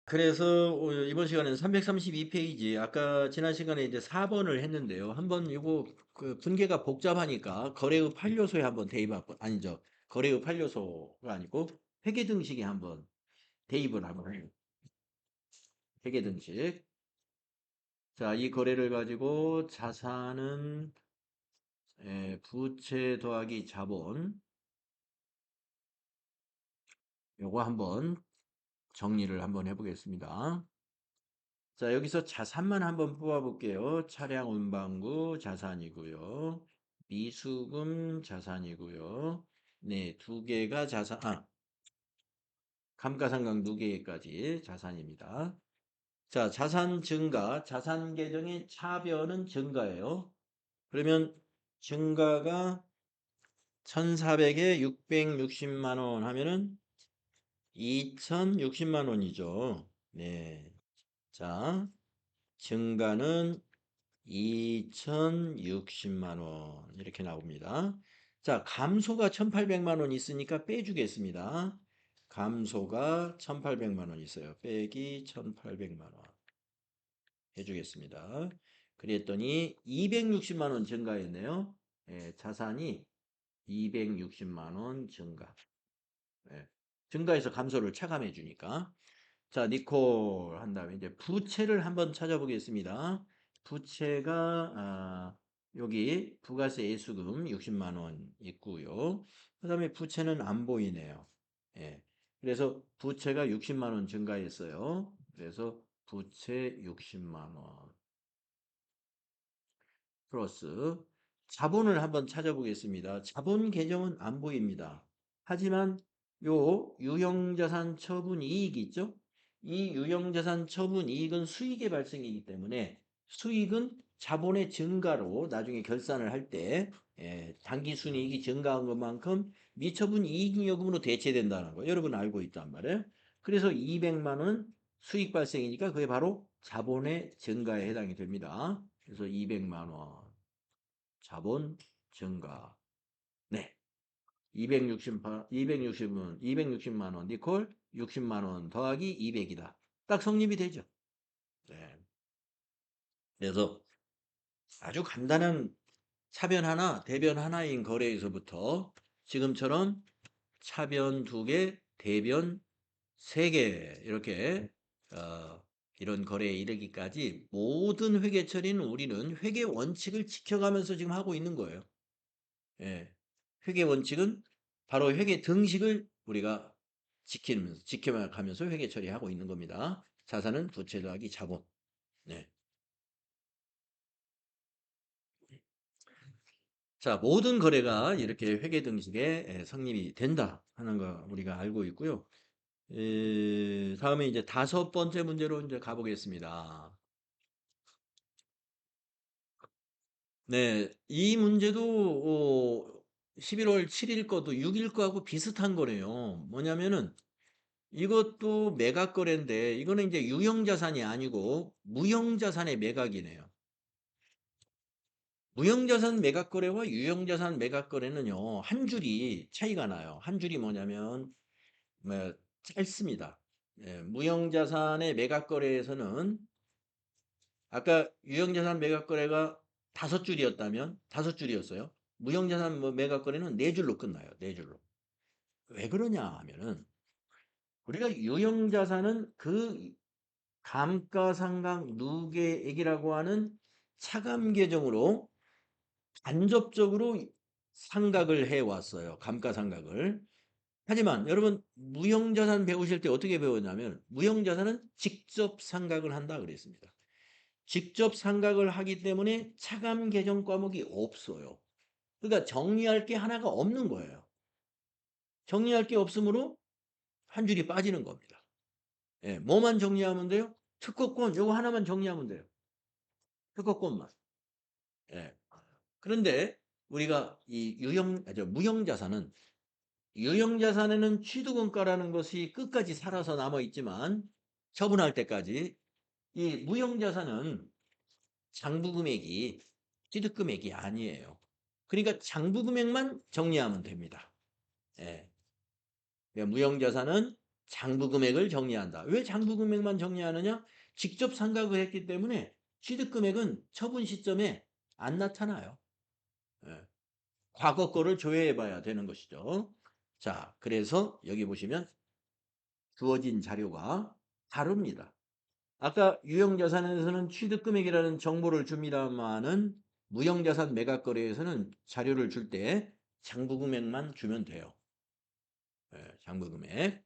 그래서 이번 시간에는 332페이지 아까 지난 시간에 이제 4번을 했는데요. 한번 이거 그 분계가 복잡하니까 거래의 8요소에 한번 대입 한번 아니죠. 거래의 8요소가 아니고 회계 등식에 한번 대입을 한번 해요. 회계 등식. 자, 이 거래를 가지고 자산은 부채 더하기 자본 요거 한번 정리를 한번 해보겠습니다. 자, 여기서 자산만 한번 뽑아볼게요. 차량 운반구 자산이고요. 미수금 자산이고요. 네, 두 개가 자산, 감가상각 두 개까지 자산입니다. 자, 자산 증가, 자산 계정의 차변은 증가예요. 그러면 증가가 1,400에 660만 원 하면은 2,060만 원이죠. 네. 자, 증가는 2,060만 원 이렇게 나옵니다. 자, 감소가 1,800만 원 있으니까 빼주겠습니다. 감소가 1,800만 원 있어요. 빼기 1,800만 원 해주겠습니다. 그랬더니 260만 원 증가했네요. 예, 자산이 260만 원 증가. 예, 증가해서 감소를 차감해 주니까. 자, 니콜 한 다음에 이제 부채를 한번 찾아보겠습니다. 부채가 여기 부가세 예수금 60만 원 있고요. 그다음에 부채는 안 보이네요. 예. 그래서 부채가 60만 원 증가했어요. 그래서 부채 60만 원 플러스 자본을 한번 찾아보겠습니다. 자본 계정은 안 보입니다. 하지만 요 유형자산 처분 이익이 있죠? 이 유형자산 처분 이익은 수익의 발생이기 때문에 수익은 자본의 증가로 나중에 결산을 할 때 당기순이익이 증가한 것만큼 미처분 이익잉여금으로 대체된다는 거 여러분 알고 있단 말이에요. 그래서 200만 원 수익 발생이니까 그게 바로 자본의 증가에 해당이 됩니다. 그래서 200만 원 자본 증가. 네. 260만 원 니콜 60만 원 더하기 200이다. 딱 성립이 되죠. 네. 그래서 아주 간단한 차변 하나, 대변 하나인 거래에서부터 지금처럼 차변 두 개, 대변 세 개 이렇게 어, 이런 거래에 이르기까지 모든 회계 처리는 우리는 회계 원칙을 지켜가면서 지금 하고 있는 거예요. 예. 회계 원칙은 바로 회계 등식을 우리가 지켜가면서 회계 처리하고 있는 겁니다. 자산은 부채 더하기 자본. 네. 자, 모든 거래가 이렇게 회계 등식에 성립이 된다 하는 거 우리가 알고 있고요. 다음에 이제 5번째 문제로 이제 가보겠습니다. 네, 이 문제도 11월 7일 것도 6일 거하고 비슷한 거래요. 뭐냐면은 이것도 매각 거래인데 이거는 이제 유형자산이 아니고 무형자산의 매각이네요. 무형자산 매각 거래와 유형자산 매각 거래는요. 한 줄이 차이가 나요. 한 줄이 뭐냐면 뭐 짧습니다. 무형자산의 매각 거래에서는 아까 유형자산 매각 거래가 5줄이었다면 5줄이었어요. 무형자산 매각 거래는 4줄로 끝나요. 4줄로. 왜 그러냐 하면은 우리가 유형자산은 그 감가상각 누계액이라고 하는 차감 계정으로 간접적으로 상각을 해왔어요. 감가상각을. 하지만 여러분 무형자산 배우실 때 어떻게 배웠냐면 무형자산은 직접 상각을 한다 그랬습니다. 직접 상각을 하기 때문에 차감 계정 과목이 없어요. 그러니까 정리할 게 하나가 없는 거예요. 정리할 게 없으므로 한 줄이 빠지는 겁니다. 뭐만 정리하면 돼요? 특허권 요거 하나만 정리하면 돼요. 특허권만. 예. 그런데 우리가 이 무형자산은 유형자산에는 취득원가라는 것이 끝까지 살아서 남아 있지만 처분할 때까지 이 무형자산은 장부금액이 취득금액이 아니에요. 그러니까 장부금액만 정리하면 됩니다. 예. 그러니까 무형자산은 장부 금액을 정리한다. 왜 장부 금액만 정리하느냐? 직접 상각을 했기 때문에 취득 금액은 처분 시점에 안 나타나요. 예. 과거 거를 조회해 봐야 되는 것이죠. 자, 그래서 여기 보시면 주어진 자료가 다릅니다. 아까 유형자산에서는 취득금액이라는 정보를 줍니다만은 무형자산 매각거래에서는 자료를 줄 때 장부금액만 주면 돼요. 장부금액.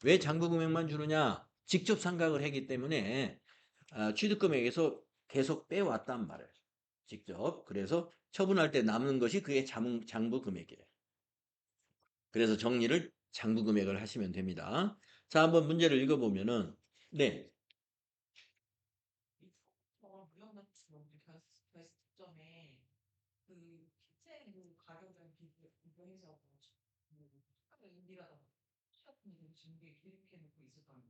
왜 장부금액만 주느냐? 직접 상각을 하기 때문에 취득금액에서 계속 빼왔단 말이에요. 직접. 그래서 처분할 때 남는 것이 그게 장부금액이에요. 그래서 정리를 장부금액을 하시면 됩니다. 자, 한번 문제를 읽어보면은 네. 결정점에 그 기체 가격을 비교해서 인디가 시합분이 준비에 이렇게 놓고 있었다는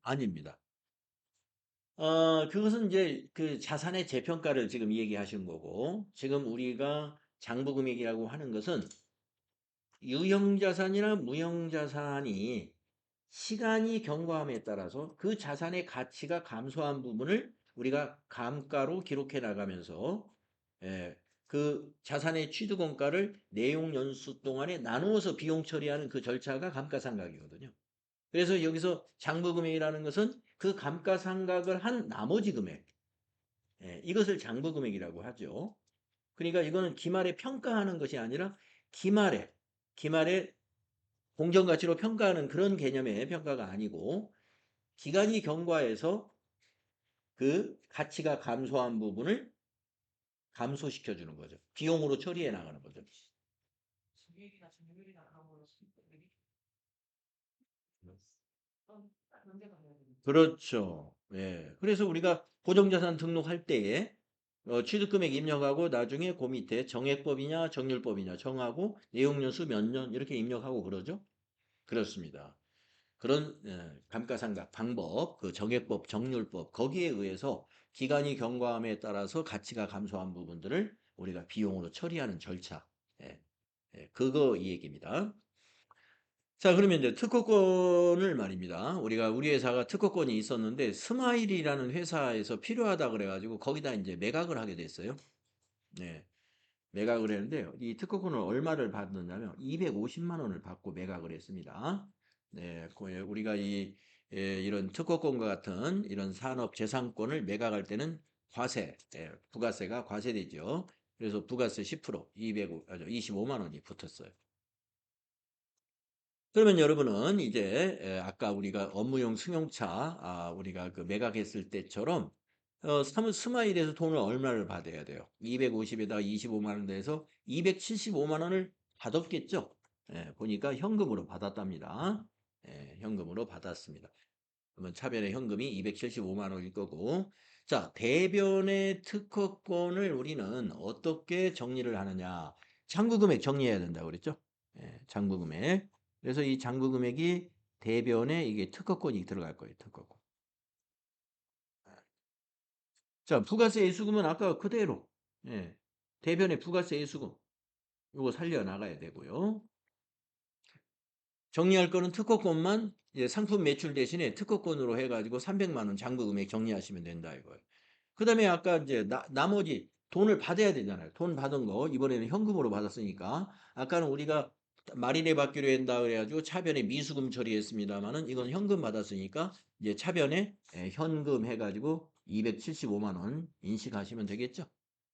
아닙니다. 그것은 이제 그 자산의 재평가를 지금 얘기하신 거고, 지금 우리가 장부금액이라고 하는 것은 유형자산이나 무형자산이 시간이 경과함에 따라서 그 자산의 가치가 감소한 부분을 우리가 감가로 기록해 나가면서 그 자산의 취득원가를 내용 연수 동안에 나누어서 비용 처리하는 그 절차가 감가상각이거든요. 그래서 여기서 장부금액이라는 것은 그 감가상각을 한 나머지 금액, 이것을 장부금액이라고 하죠. 그러니까 이거는 기말에 평가하는 것이 아니라 기말에 공정가치로 평가하는 그런 개념의 평가가 아니고 기간이 경과해서 그 가치가 감소한 부분을 감소시켜 주는 거죠. 비용으로 처리해 나가는 거죠. 증액이나 증률이나 그런 걸로 수익금이 문제가 돼야 되는 그렇죠. 예. 그래서 우리가 고정자산 등록할 때에 취득금액 입력하고 나중에 그 밑에 정액법이냐 정률법이냐 정하고 내용연수 몇 년 이렇게 입력하고 그러죠. 그렇습니다. 그런 감가상각 방법, 그 정액법, 정률법 거기에 의해서 기간이 경과함에 따라서 가치가 감소한 부분들을 우리가 비용으로 처리하는 절차. 예, 그거 이 얘기입니다. 자, 그러면 이제 특허권을 말입니다. 우리 회사가 특허권이 있었는데 스마일이라는 회사에서 필요하다 그래가지고 거기다 이제 매각을 하게 됐어요. 네, 매각을 했는데 이 특허권을 얼마를 받느냐면 250만 원을 받고 매각을 했습니다. 네, 우리가 이런 특허권과 같은 이런 산업 재산권을 매각할 때는 부가세가 과세되죠. 그래서 부가세 10%, 25만 원이 붙었어요. 그러면 여러분은 이제 아까 우리가 업무용 승용차 우리가 그 매각했을 때처럼 스마일에서 돈을 얼마를 받아야 돼요? 250에다가 25만 원 내서 275만 원을 받았겠죠? 보니까 현금으로 받았답니다. 현금으로 받았습니다. 그러면 차변의 현금이 275만 원일 거고, 자, 대변의 특허권을 우리는 어떻게 정리를 하느냐? 장부금액 정리해야 된다고 그랬죠? 장부금액. 그래서 이 장부금액이 대변에 이게 특허권이 들어갈 거예요, 특허권. 자, 부가세 예수금은 아까 그대로, 예, 대변의 부가세 예수금, 이거 살려나가야 되고요. 정리할 거는 특허권만 상품 매출 대신에 특허권으로 해가지고 300만 원 장부금액 정리하시면 된다 이거예요. 그 다음에 아까 이제 나머지 돈을 받아야 되잖아요. 돈 받은 거 이번에는 현금으로 받았으니까 아까는 우리가 말인에 받기로 한다 그래가지고 차변에 미수금 처리했습니다만은 이건 현금 받았으니까 이제 차변에 현금 해가지고 275만 원 인식하시면 되겠죠.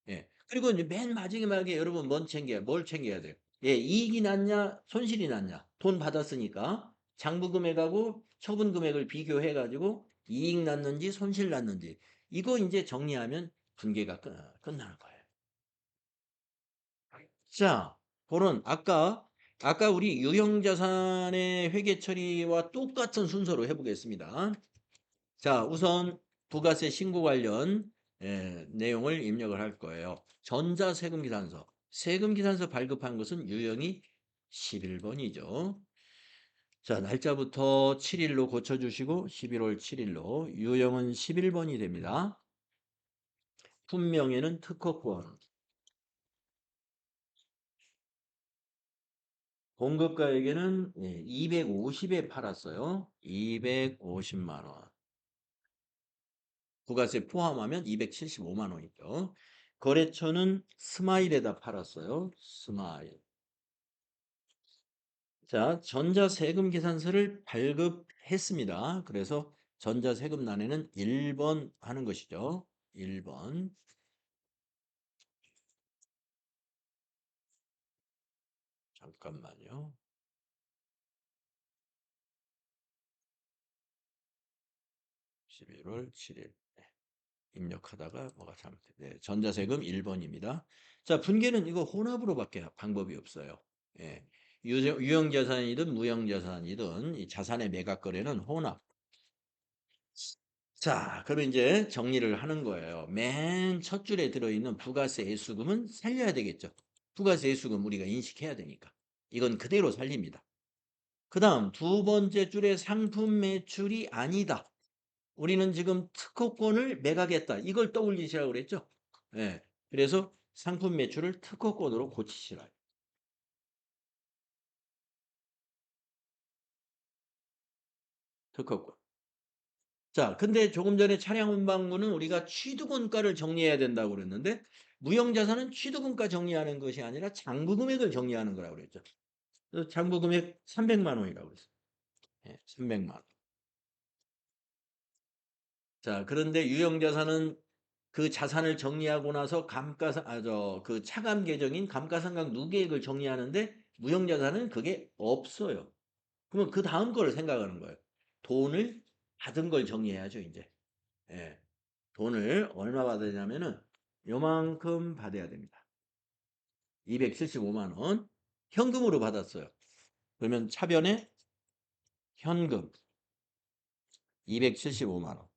예. 그리고 이제 맨 마지막에 여러분 뭘 챙겨야 돼요? 예, 이익이 났냐, 손실이 났냐. 돈 받았으니까 장부 금액하고 처분 금액을 비교해 가지고 이익 났는지 손실 났는지 이거 이제 정리하면 분계가 끝나는 거예요. 자, 그런 아까 우리 유형자산의 회계 처리와 똑같은 순서로 해보겠습니다. 자, 우선 부가세 신고 관련 내용을 입력을 할 거예요. 전자세금계산서. 세금계산서 발급한 것은 유형이 11번이죠. 자, 날짜부터 7일로 고쳐주시고 11월 7일로 유형은 11번이 됩니다. 품명에는 특허권. 공급가에게는 250에 팔았어요. 250만 원. 부가세 포함하면 275만 원이죠. 거래처는 스마일에다 팔았어요. 스마일. 자, 전자세금 계산서를 발급했습니다. 그래서 전자세금란에는 1번 하는 것이죠. 1번. 잠깐만요. 11월 7일. 입력하다가 뭐가 잘못돼. 네, 전자세금 1번입니다. 자, 분계는 이거 혼합으로밖에 방법이 없어요. 예. 유형자산이든 무형자산이든 이 자산의 매각거래는 혼합. 자, 그럼 이제 정리를 하는 거예요. 맨 첫 줄에 들어있는 부가세 애수금은 살려야 되겠죠. 부가세 애수금 우리가 인식해야 되니까. 이건 그대로 살립니다. 그 다음 두 번째 줄에 상품 매출이 아니다. 우리는 지금 특허권을 매각했다. 이걸 떠올리시라고 그랬죠. 예. 그래서 상품 매출을 특허권으로 고치시라. 특허권. 자, 근데 조금 전에 차량 운반부는 우리가 취득원가를 정리해야 된다고 그랬는데 무형자산은 취득원가 정리하는 것이 아니라 장부금액을 정리하는 거라고 그랬죠. 그래서 장부금액 300만 원이라고 그랬어요. 예, 300만 원. 자, 그런데 유형자산은 그 자산을 정리하고 나서 그 차감 계정인 감가상각 누계액을 정리하는데 무형자산은 그게 없어요. 그러면 그 다음 거를 생각하는 거예요. 돈을 받은 걸 정리해야죠, 이제. 예. 돈을 얼마 받으냐면은 요만큼 받아야 됩니다. 275만 원. 현금으로 받았어요. 그러면 차변에 현금 275만 원.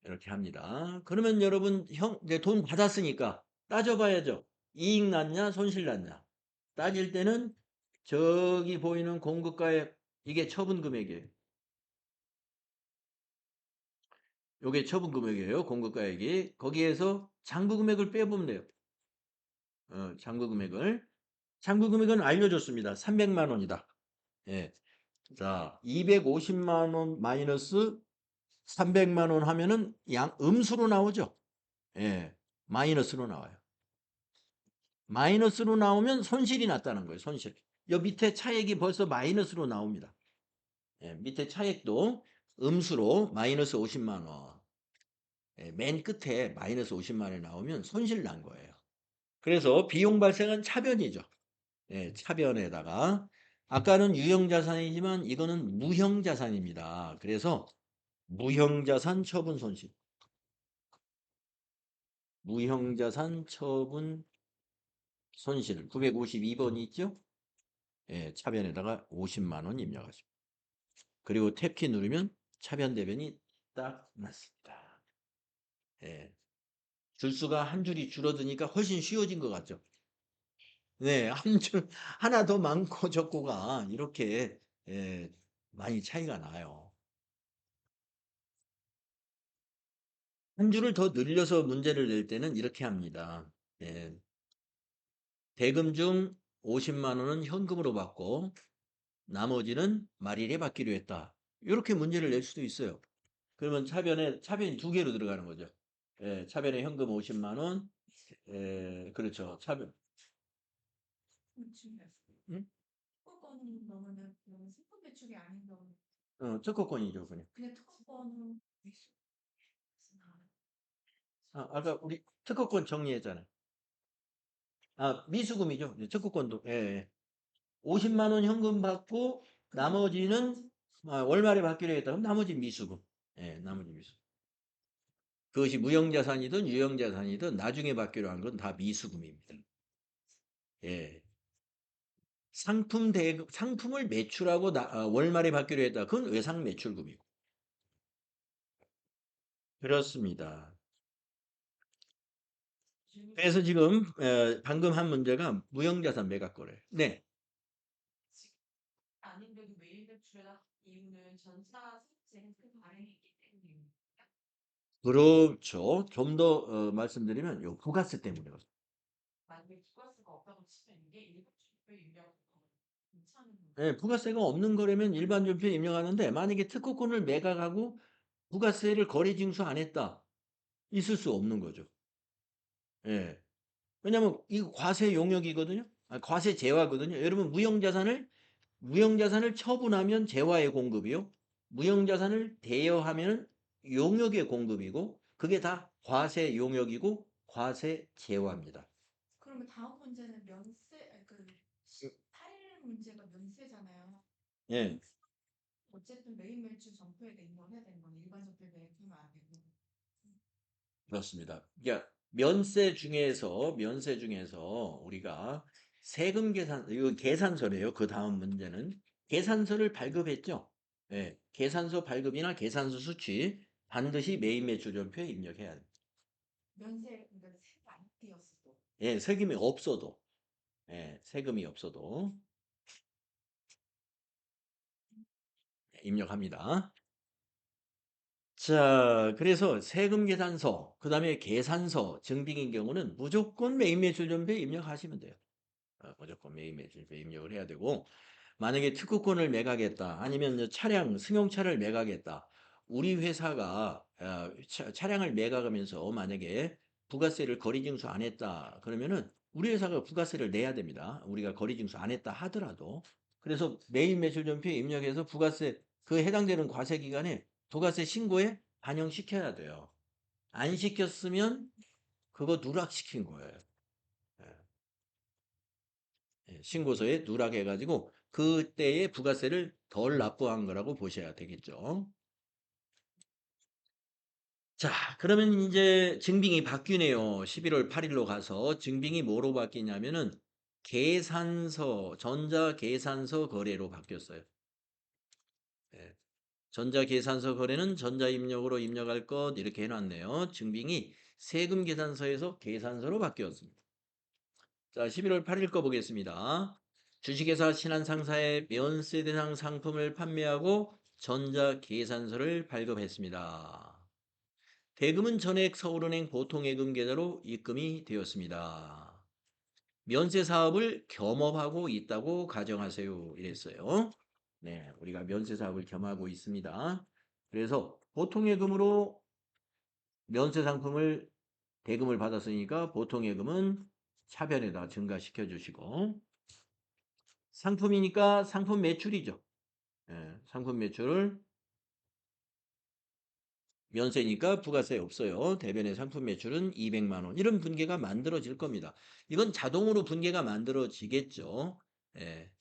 이렇게 합니다. 그러면 여러분 이제 돈 받았으니까 따져봐야죠. 이익 났냐 손실 났냐. 따질 때는 저기 보이는 공급가액 이게 처분 금액이에요. 요게 처분 금액이에요. 공급가액이. 거기에서 장부 금액을 빼보면 돼요. 장부 금액을. 장부 금액은 알려줬습니다. 300만 원이다. 예. 자, 250만 원 마이너스 300만 원 하면은 음수로 나오죠. 예. 마이너스로 나와요. 마이너스로 나오면 손실이 났다는 거예요. 손실. 여 밑에 차액이 벌써 마이너스로 나옵니다. 예, 밑에 차액도 음수로 마이너스 50만 원. 예, 맨 끝에 마이너스 50만 원이 나오면 손실 난 거예요. 그래서 비용 발생은 차변이죠. 예, 차변에다가 아까는 유형자산이지만 이거는 무형자산입니다. 그래서 무형자산 처분 손실. 무형자산 처분 손실 952번이 있죠? 예, 차변에다가 50만 원 입력하십니다. 그리고 탭키 누르면 차변 대변이 딱 났습니다. 예. 줄수가 한 줄이 줄어드니까 훨씬 쉬워진 것 같죠? 네, 한 줄, 하나 더 많고 적고가 이렇게, 예, 많이 차이가 나요. 한 줄을 더 늘려서 문제를 낼 때는 이렇게 합니다. 예. 대금 중 50만 원은 현금으로 받고, 나머지는 말일에 받기로 했다. 이렇게 문제를 낼 수도 있어요. 그러면 차변이 두 개로 들어가는 거죠. 예, 차변에 현금 50만 원, 예, 그렇죠. 차변. 응? 특허권 넣으면 그러면 상품 매출이 아닌 경우 특허권이죠, 그냥. 그냥 특허권은 미수. 아까 우리 특허권 정리했잖아요. 미수금이죠. 네, 특허권도. 예, 예. 50만 원 현금 받고 나머지는 월말에 받기로 했다. 그럼 나머지 미수금. 예, 나머지 미수금. 그것이 무형자산이든 유형자산이든 나중에 받기로 한 건 다 미수금입니다. 예. 상품을 매출하고 월말에 받기로 했다. 그건 외상 매출금이고. 그렇습니다. 그래서 지금 방금 한 문제가 무형자산 매각거래. 네. 아닌데도 매일 매출의 이유는 전사 세제 발행했기 때문입니다. 그렇죠. 좀 더 말씀드리면 요 부가세 때문에 그렇습니다. 만약에 부가세가 없다고 치면 이게 일반 주표 입력 괜찮은 건가요? 예, 부가세가 없는 거라면 일반 준표에 입력하는데 만약에 특허권을 매각하고 부가세를 거래징수 안 했다. 있을 수 없는 거죠. 예. 왜냐면 이거 과세 용역이거든요. 과세 재화거든요. 여러분 무형자산을 처분하면 재화의 공급이요. 무형자산을 대여하면 용역의 공급이고 그게 다 과세 용역이고 과세 재화입니다. 그러면 다음 문제는 면세, 아니, 그 18일 문제가 면세잖아요. 예. 어쨌든 메인 매출 점포에다 입력해야 되는 거네. 일반 점포에 매입하면 안 되고. 그렇습니다. 그러니까 면세 중에서 우리가 세금 계산 이거 계산서래요. 그 다음 문제는 계산서를 발급했죠. 예. 계산서 발급이나 계산서 수취 반드시 메인 매출 전표에 입력해야 돼요. 면세, 그러니까 세가 안 띄었어도. 예, 세금이 없어도. 예, 세금이 없어도 입력합니다. 자, 그래서 세금 계산서, 그 다음에 계산서 증빙인 경우는 무조건 메인 매출 전표에 입력하시면 돼요. 무조건 메인 매출 전표에 입력을 해야 되고, 만약에 특허권을 매각했다, 아니면 이제 승용차를 매각했다. 우리 회사가 차량을 매각하면서 만약에 부가세를 거리징수 안 했다. 그러면은 우리 회사가 부가세를 내야 됩니다. 우리가 거리징수 안 했다 하더라도. 그래서 메인 매출 전표에 입력해서 부가세 그 해당되는 과세 기간에 부가세 신고에 반영시켜야 돼요. 안 시켰으면 그거 누락시킨 거예요. 예. 예, 신고서에 누락해가지고 그때의 부가세를 덜 납부한 거라고 보셔야 되겠죠. 자, 그러면 이제 증빙이 바뀌네요. 11월 8일로 가서 증빙이 뭐로 바뀌냐면은 전자계산서 거래로 바뀌었어요. 예. 전자계산서 거래는 전자입력으로 입력할 것 이렇게 해놨네요. 증빙이 세금계산서에서 계산서로 바뀌었습니다. 자, 11월 8일 거 보겠습니다. 주식회사 신한상사에 면세 대상 상품을 판매하고 전자계산서를 발급했습니다. 대금은 전액 서울은행 보통예금 계좌로 입금이 되었습니다. 면세 사업을 겸업하고 있다고 가정하세요. 이랬어요. 네, 우리가 면세 사업을 겸하고 있습니다. 그래서 보통예금으로 면세 상품을 대금을 받았으니까 보통예금은 차변에다 증가시켜 주시고 상품이니까 상품 매출이죠. 예, 상품 매출 면세니까 부가세 없어요. 대변의 상품 매출은 200만 원. 이런 분계가 만들어질 겁니다. 이건 자동으로 분계가 만들어지겠죠. 예.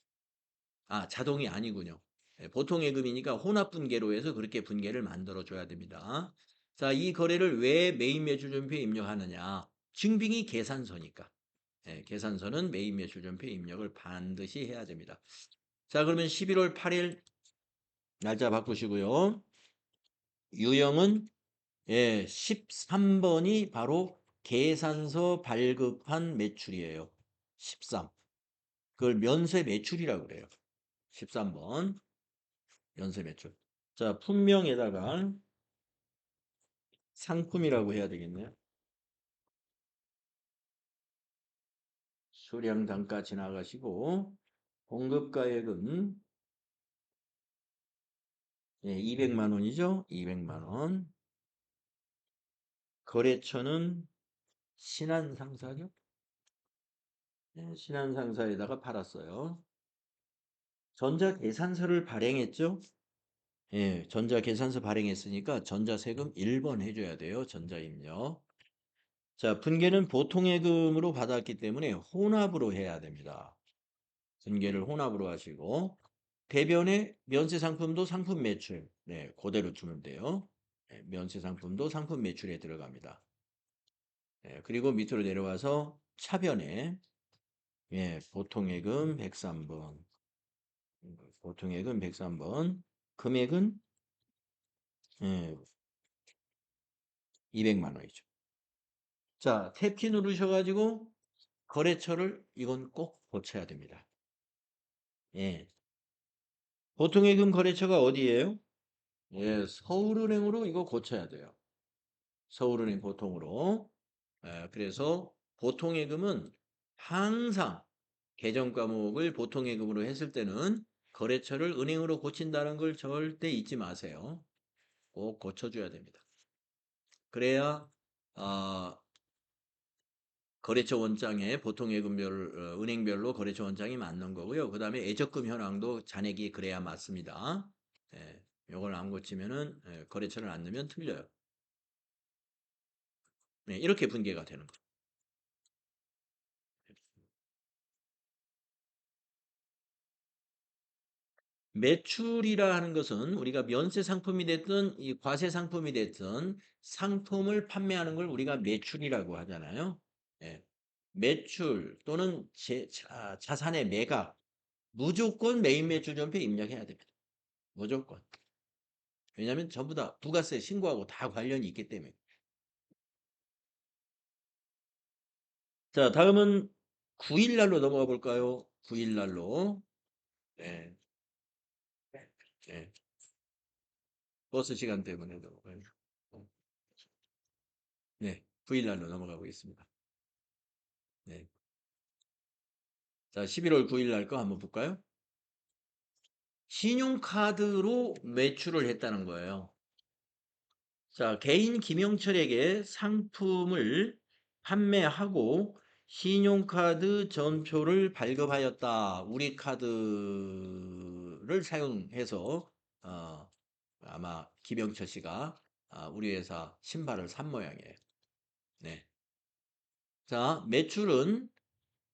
자동이 아니군요. 예, 보통 예금이니까 혼합 분계로 해서 그렇게 분계를 만들어 줘야 됩니다. 자, 이 거래를 왜 메인 매출 전표에 입력하느냐? 증빙이 계산서니까. 예, 계산서는 메인 매출 전표에 입력을 반드시 해야 됩니다. 자, 그러면 11월 8일 날짜 바꾸시고요. 유형은 13번이 바로 계산서 발급한 매출이에요. 13. 그걸 면세 매출이라고 그래요. 13번. 면세 매출. 자, 품명에다가 상품이라고 해야 되겠네요. 수량 단가 지나가시고 공급가액은 200만 원이죠. 200만 원. 거래처는 신한상사죠. 신한상사에다가 팔았어요. 전자계산서를 발행했죠. 전자계산서 발행했으니까 전자세금 1번 해줘야 돼요. 전자입력. 자, 분계는 보통예금으로 받았기 때문에 혼합으로 해야 됩니다. 분계를 혼합으로 하시고 대변에 면세상품도 상품 매출. 네, 그대로 주면 돼요. 면세상품도 상품 매출에 들어갑니다. 그리고 밑으로 내려와서 차변에 보통예금 103번. 보통예금 103번. 금액은 200만 원이죠. 자, 탭키 누르셔가지고 거래처를 이건 꼭 고쳐야 됩니다. 보통예금 거래처가 어디예요? 서울은행으로 이거 고쳐야 돼요. 서울은행 보통으로. 그래서 보통예금은 항상 계정 과목을 보통예금으로 했을 때는 거래처를 은행으로 고친다는 걸 절대 잊지 마세요. 꼭 고쳐줘야 됩니다. 그래야 거래처 원장에 보통예금별 은행별로 거래처 원장이 맞는 거고요. 그 다음에 예적금 현황도 잔액이 그래야 맞습니다. 예, 요걸 안 고치면은 거래처를 안 넣으면 틀려요. 네, 이렇게 분개가 되는 거예요. 매출이라 하는 것은 우리가 면세 상품이 됐든 이 과세 상품이 됐든 상품을 판매하는 걸 우리가 매출이라고 하잖아요. 예. 매출 또는 자산의 매각 무조건 메인 매출전표에 입력해야 됩니다. 무조건. 왜냐하면 전부 다 부가세 신고하고 다 관련이 있기 때문에. 자, 다음은 9일날로 넘어가 볼까요? 9일날로. 네. 네. 버스 시간 때문에 넘어가요. 네. 9일날로 넘어가 보겠습니다. 네. 자, 11월 9일날 거 한번 볼까요? 신용카드로 매출을 했다는 거예요. 자, 개인 김영철에게 상품을 판매하고 신용카드 전표를 발급하였다. 우리 카드를 사용해서 아마 김영철 씨가 우리 회사 신발을 산 모양이에요. 네. 자, 매출은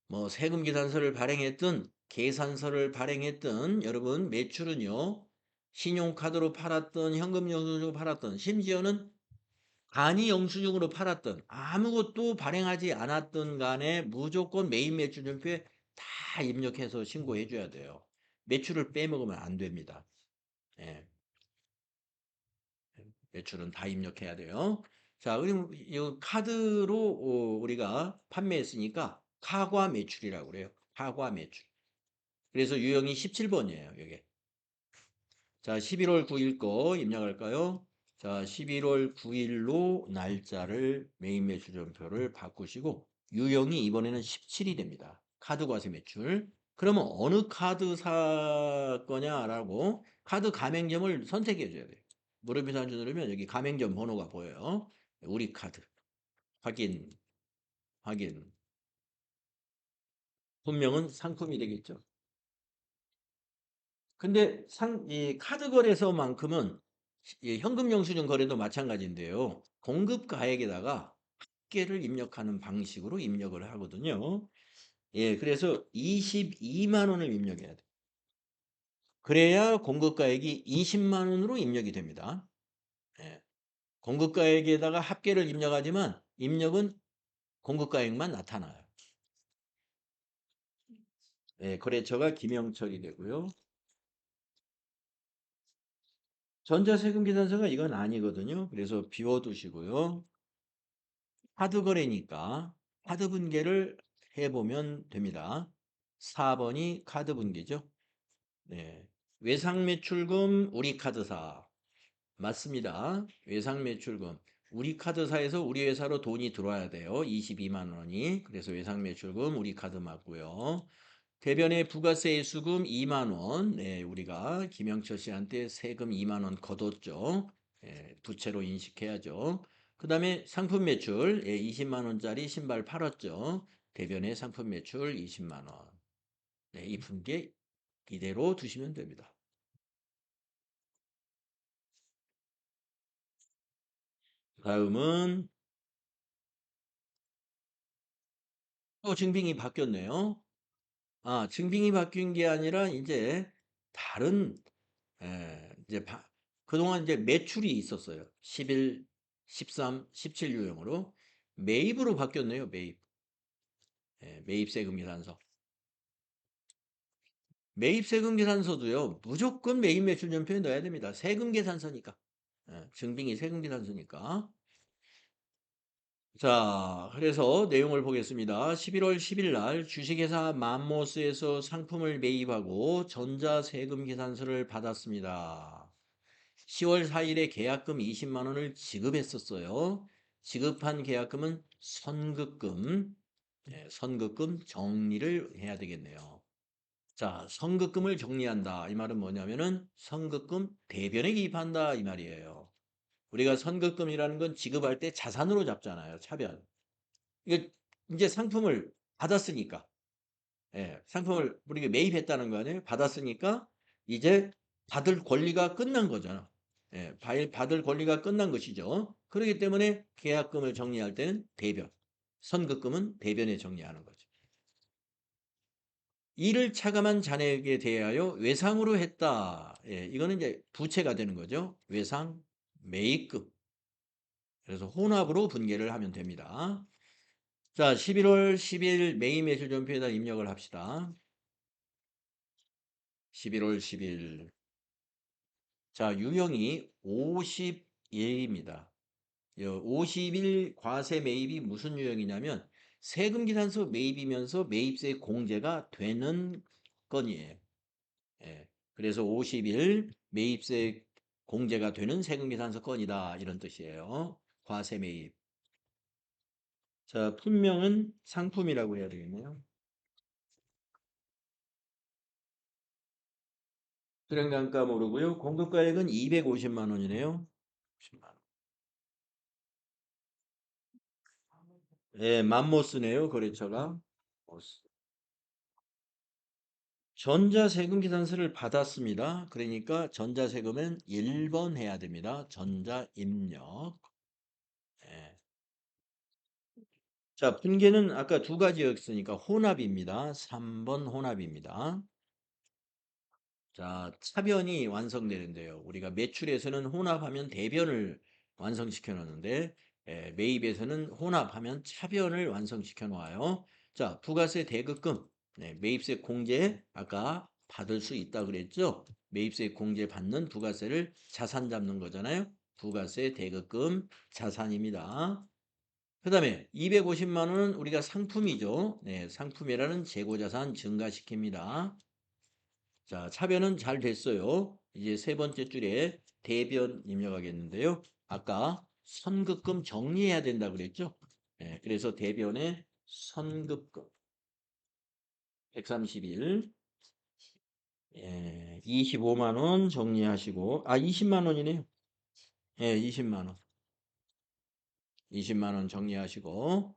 뭐 세금 계산서를 발행했든 계산서를 발행했든 여러분 매출은요. 신용카드로 팔았던 현금 영수증으로 팔았던 심지어는 간이 영수증으로 팔았던 아무것도 발행하지 않았던 간에 무조건 메인 매출전표에 다 입력해서 신고해 줘야 돼요. 매출을 빼먹으면 안 됩니다. 예. 매출은 다 입력해야 돼요. 자, 그럼 이 카드로 우리가 판매했으니까 카과 매출이라고 그래요. 카과 매출. 그래서 유형이 17번이에요, 이게. 자, 11월 9일 거 입력할까요? 자, 11월 9일로 날짜를 메인 매출전표를 바꾸시고 유형이 이번에는 17이 됩니다. 카드 과세 매출. 그러면 어느 카드 사 거냐라고 카드 가맹점을 선택해 줘야 돼요. 무료비서 한줄 누르면 여기 가맹점 번호가 보여요. 우리 카드. 확인, 확인. 분명은 상품이 되겠죠. 근데 이 카드 거래소만큼은 이 현금 영수증 거래도 마찬가지인데요. 공급 가액에다가 합계를 입력하는 방식으로 입력을 하거든요. 예, 그래서 22만 원을 입력해야 돼. 그래야 공급 가액이 20만 원으로 입력이 됩니다. 예. 공급 가액에다가 합계를 입력하지만 입력은 공급 가액만 나타나요. 예, 거래처가 김영철이 되고요. 전자세금 계산서가 이건 아니거든요. 그래서 비워두시고요. 카드 거래니까 카드 분계를 해보면 됩니다. 4번이 카드 분계죠. 네. 외상매출금 우리 카드사. 맞습니다. 외상매출금. 우리 카드사에서 우리 회사로 돈이 들어와야 돼요. 22만 원이. 그래서 외상매출금 우리 카드 맞고요. 대변의 부가세 수금 2만 원. 네, 우리가 김영철 씨한테 세금 2만 원 걷었죠. 예, 부채로 인식해야죠. 그 다음에 상품 매출 20만 원짜리 신발 팔았죠. 대변의 상품 매출 20만 원. 네, 이 분계 이대로 두시면 됩니다. 다음은 증빙이 바뀌었네요. 증빙이 바뀐 게 아니라 이제 다른 이제 그동안 이제 매출이 있었어요. 11, 13, 17 유형으로 매입으로 바뀌었네요. 매입. 매입 세금 계산서. 매입 세금 계산서도요. 무조건 매입 매출 전표에 넣어야 됩니다. 세금 계산서니까. 증빙이 세금 계산서니까. 자, 그래서 내용을 보겠습니다. 11월 10일 날 주식회사 맘모스에서 상품을 매입하고 전자세금 계산서를 받았습니다. 10월 4일에 계약금 20만 원을 지급했었어요. 지급한 계약금은 선급금 선급금 정리를 해야 되겠네요. 자, 선급금을 정리한다. 이 말은 뭐냐면은 선급금 대변에 기입한다 이 말이에요. 우리가 선급금이라는 건 지급할 때 자산으로 잡잖아요. 차변. 이게 이제 상품을 받았으니까, 상품을 우리가 매입했다는 거 아니에요? 받았으니까 이제 받을 권리가 끝난 거잖아. 받을 권리가 끝난 것이죠. 그렇기 때문에 계약금을 정리할 때는 대변, 선급금은 대변에 정리하는 거죠. 이를 차감한 잔액에 대하여 외상으로 했다. 이거는 이제 부채가 되는 거죠. 외상, 매입금. 그래서 혼합으로 분계를 하면 됩니다. 자, 11월 10일 매입 매출 전표에다 입력을 합시다. 11월 10일. 자, 유형이 50일입니다. 50일 과세 매입이 무슨 유형이냐면 세금계산서 매입이면서 매입세 공제가 되는 건이에요. 그래서 50일 매입세 공제가 되는 세금계산서 건이다. 이런 뜻이에요. 과세 매입. 자, 품명은 상품이라고 해야 되겠네요. 수령단가 모르고요. 공급가액은 250만 원이네요. 50만 원. 맘모스네요. 거래처가. 모스. 전자세금계산서를 받았습니다. 그러니까 전자세금은 1번 해야 됩니다. 전자입력. 예. 자, 분계는 아까 두 가지였으니까 혼합입니다. 3번 혼합입니다. 자, 차변이 완성되는데요. 우리가 매출에서는 혼합하면 대변을 완성시켜 놓는데 매입에서는 혼합하면 차변을 완성시켜 놓아요. 자, 부가세 대급금, 매입세 공제 아까 받을 수 있다 그랬죠? 매입세 공제 받는 부가세를 자산 잡는 거잖아요. 부가세 대급금 자산입니다. 그 다음에 250만 원은 우리가 상품이죠. 상품이라는 재고자산 증가시킵니다. 자, 차변은 잘 됐어요. 이제 세 번째 줄에 대변 입력하겠는데요. 아까 선급금 정리해야 된다 그랬죠? 그래서 대변에 선급금 130일 25만 원 정리하시고 20만 원이네요. 20만 원. 20만 원 정리하시고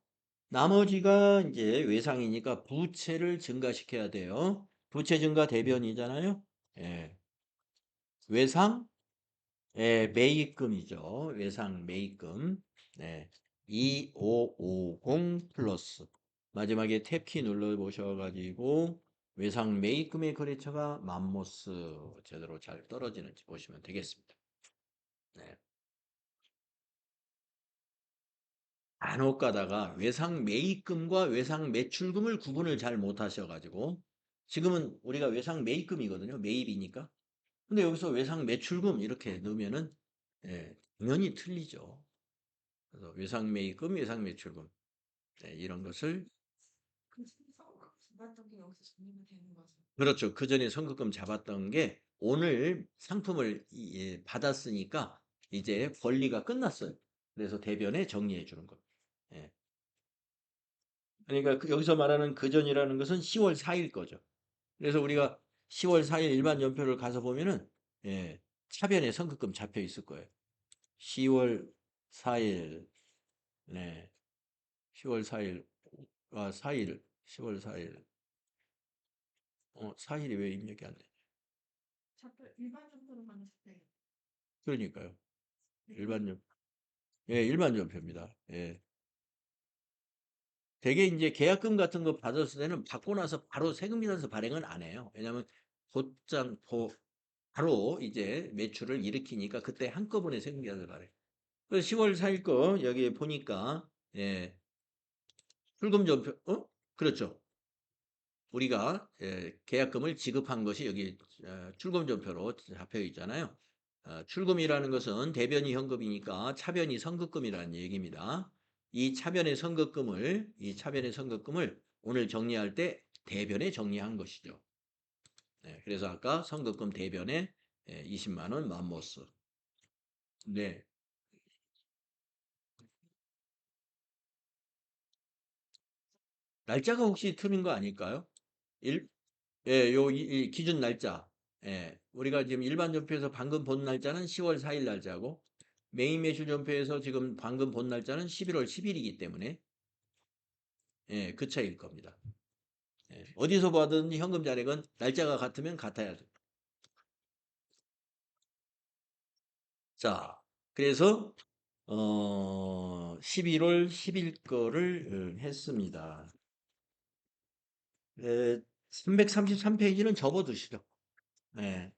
나머지가 이제 외상이니까 부채를 증가시켜야 돼요. 부채 증가 대변이잖아요. 외상 매입금이죠. 외상 매입금. 2550 플러스. 마지막에 탭키 눌러 보셔가지고 외상 매입금의 거래처가 맘모스 제대로 잘 떨어지는지 보시면 되겠습니다. 네. 간혹 가다가 외상 매입금과 외상 매출금을 구분을 잘 못하셔가지고 지금은 우리가 외상 매입금이거든요. 매입이니까. 근데 여기서 외상 매출금 이렇게 넣으면은 당연히 틀리죠. 그래서 외상 매입금, 외상 매출금 이런 것을 그 성금 받았던 게 여기서 정리가 되는 거죠. 그렇죠. 그 전에 선급금 잡았던 게 오늘 상품을 받았으니까 이제 권리가 끝났어요. 그래서 대변에 정리해 주는 겁니다. 예. 그러니까 여기서 말하는 그 전이라는 것은 10월 4일 거죠. 그래서 우리가 10월 4일 일반 연표를 가서 보면은 차변에 선급금 잡혀 있을 거예요. 10월 4일, 네, 10월 4일, 4일, 10월 4일, 4일이 왜 입력이 안 돼? 잡혀 일반 정도로 가면 잡혀요. 그러니까요. 네. 일반 연, 일반 연표입니다. 대개 이제 계약금 같은 거 받았을 때는 받고 나서 바로 세금계산서 발행은 안 해요. 왜냐하면 바로 이제 매출을 일으키니까 그때 한꺼번에 세금계산서 발행. 그래서 10월 4일 거 여기 보니까 출금전표, 그렇죠. 우리가 계약금을 지급한 것이 여기 출금전표로 잡혀 있잖아요. 출금이라는 것은 대변이 현금이니까 차변이 선급금이라는 얘기입니다. 이 차변의 선급금을 오늘 정리할 때 대변에 정리한 것이죠. 그래서 아까 선급금 대변에 20만 원 맘모스. 네. 날짜가 혹시 틀린 거 아닐까요? 예, 이 기준 날짜. 예, 우리가 지금 일반 전표에서 방금 본 날짜는 10월 4일 날짜고 메인 매출 전표에서 지금 방금 본 날짜는 11월 10일이기 때문에 예, 그 차이일 겁니다. 예, 어디서 봐든 현금 잔액은 날짜가 같으면 같아야죠. 자, 그래서 11월 10일 거를 했습니다. 333페이지는 접어두시죠. 네,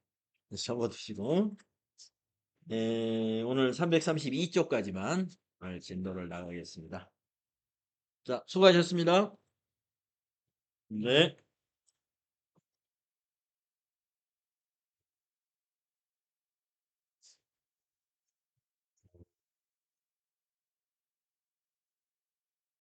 접어두시고 오늘 332쪽까지만 진도를 나가겠습니다. 자, 수고하셨습니다. 네.